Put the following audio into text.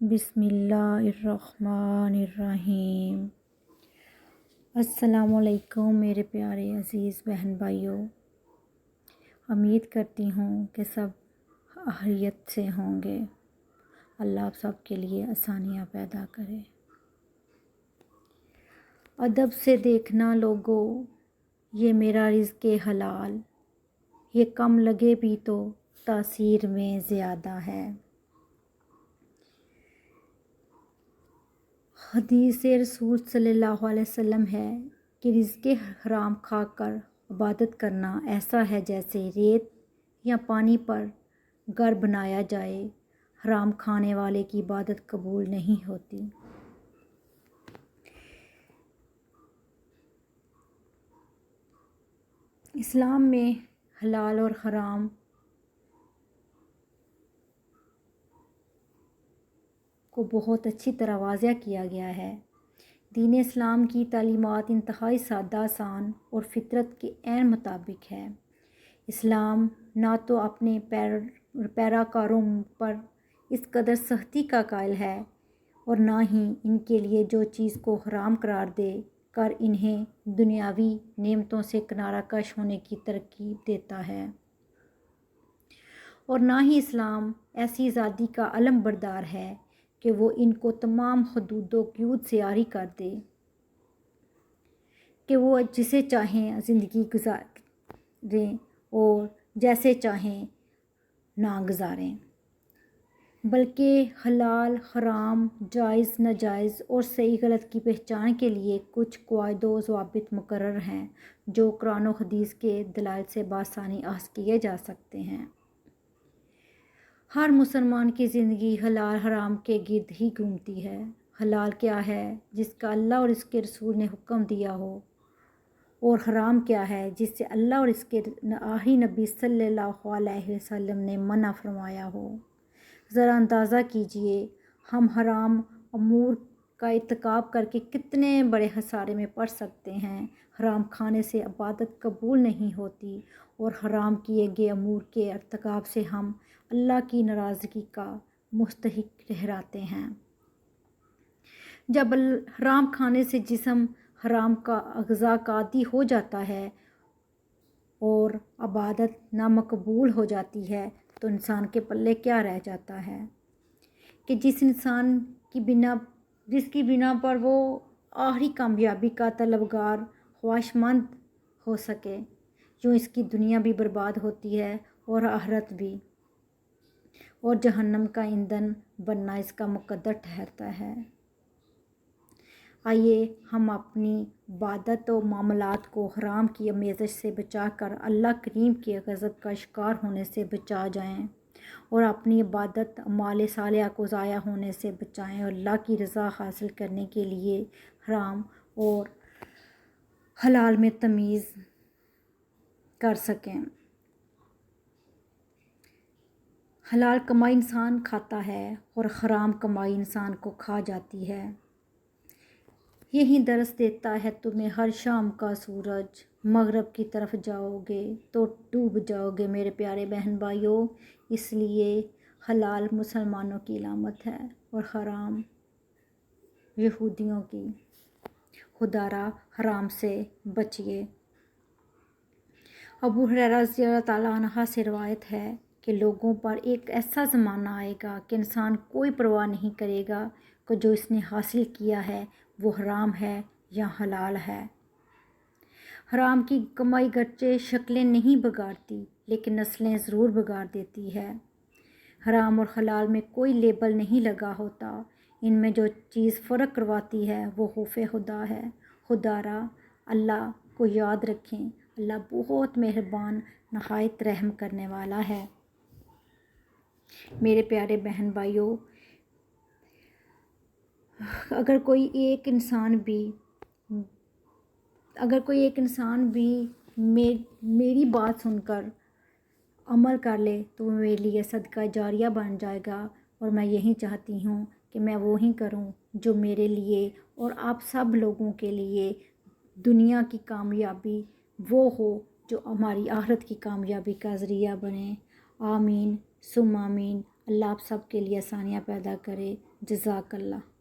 بسم اللہ الرحمن الرحیم۔ السلام علیکم میرے پیارے عزیز بہن بھائیوں، امید کرتی ہوں کہ سب خیریت سے ہوں گے۔ اللہ آپ سب کے لیے آسانیاں پیدا کرے۔ ادب سے دیکھنا لوگو، یہ میرا رزق حلال، یہ کم لگے بھی تو تاثیر میں زیادہ ہے۔ حدیث رسول صلی اللہ علیہ وسلم ہے کہ رزق حرام کھا کر عبادت کرنا ایسا ہے جیسے ریت یا پانی پر گھر بنایا جائے۔ حرام کھانے والے کی عبادت قبول نہیں ہوتی۔ اسلام میں حلال اور حرام کو بہت اچھی طرح واضح کیا گیا ہے۔ دین اسلام کی تعلیمات انتہائی سادہ، آسان اور فطرت کے عین مطابق ہے۔ اسلام نہ تو اپنے پیراکاروں پر اس قدر سختی کا قائل ہے اور نہ ہی ان کے لیے جو چیز کو حرام قرار دے کر انہیں دنیاوی نعمتوں سے کنارہ کش ہونے کی ترغیب دیتا ہے، اور نہ ہی اسلام ایسی آزادی کا علم بردار ہے کہ وہ ان کو تمام حدود و قیود سے عاری کر دے کہ وہ جسے چاہیں زندگی گزاریں اور جیسے چاہیں نہ گزاریں، بلکہ حلال، حرام، جائز، ناجائز اور صحیح غلط کی پہچان کے لیے کچھ قواعد و ضوابط مقرر ہیں جو قرآن و حدیث کے دلائل سے بآسانی اخذ کیے جا سکتے ہیں۔ ہر مسلمان کی زندگی حلال حرام کے گرد ہی گھومتی ہے۔ حلال کیا ہے؟ جس کا اللہ اور اس کے رسول نے حکم دیا ہو، اور حرام کیا ہے؟ جس سے اللہ اور اس کے آخری نبی صلی اللہ علیہ وسلم نے منع فرمایا ہو۔ ذرا اندازہ کیجئے ہم حرام امور کا ارتکاب کر کے کتنے بڑے خسارے میں پڑ سکتے ہیں۔ حرام کھانے سے عبادت قبول نہیں ہوتی اور حرام کیے گئے امور کے ارتکاب سے ہم اللہ کی ناراضگی کا مستحق ٹھہراتے ہیں۔ جب حرام کھانے سے جسم حرام کا غذا کا عادی ہو جاتا ہے اور عبادت نامقبول ہو جاتی ہے تو انسان کے پلے کیا رہ جاتا ہے کہ جس کی بنا پر وہ آخری کامیابی کا طلبگار خواہش مند ہو سکے۔ یوں اس کی دنیا بھی برباد ہوتی ہے اور آخرت بھی، اور جہنم کا ایندھن بننا اس کا مقدر ٹھہرتا ہے۔ آئیے ہم اپنی عبادت و معاملات کو حرام کی آمیزش سے بچا کر اللہ کریم کے غضب کا شکار ہونے سے بچا جائیں، اور اپنی عبادت اعمال صالحہ کو ضائع ہونے سے بچائیں اور اللہ کی رضا حاصل کرنے کے لیے حرام اور حلال میں تمیز کر سکیں۔ حلال کمائی انسان کھاتا ہے اور حرام کمائی انسان کو کھا جاتی ہے۔ یہی درس دیتا ہے تمہیں ہر شام کا سورج، مغرب کی طرف جاؤ گے تو ڈوب جاؤ گے میرے پیارے بہن بھائیوں۔ اس لیے حلال مسلمانوں کی علامت ہے اور حرام یہودیوں کی۔ خدارا حرام سے بچیے۔ ابو ہریرہ رضی اللہ تعالیٰ عنہ سے روایت ہے کہ لوگوں پر ایک ایسا زمانہ آئے گا کہ انسان کوئی پرواہ نہیں کرے گا کہ جو اس نے حاصل کیا ہے وہ حرام ہے یا حلال ہے۔ حرام کی کمائی گرچہ شکلیں نہیں بگاڑتی لیکن نسلیں ضرور بگاڑ دیتی ہے۔ حرام اور حلال میں کوئی لیبل نہیں لگا ہوتا، ان میں جو چیز فرق کرواتی ہے وہ خوف خدا ہے۔ خدارا اللہ کو یاد رکھیں، اللہ بہت مہربان نہایت رحم کرنے والا ہے۔ میرے پیارے بہن بھائیوں، اگر کوئی ایک انسان بھی میری بات سن کر عمل کر لے تو وہ میرے لیے صدقہ جاریہ بن جائے گا، اور میں یہی چاہتی ہوں کہ میں وہی کروں جو میرے لیے اور آپ سب لوگوں کے لیے دنیا کی کامیابی وہ ہو جو ہماری آخرت کی کامیابی کا ذریعہ بنے۔ آمین ثم آمین۔ اللہ آپ سب کے لیے آسانیاں پیدا کرے۔ جزاک اللہ۔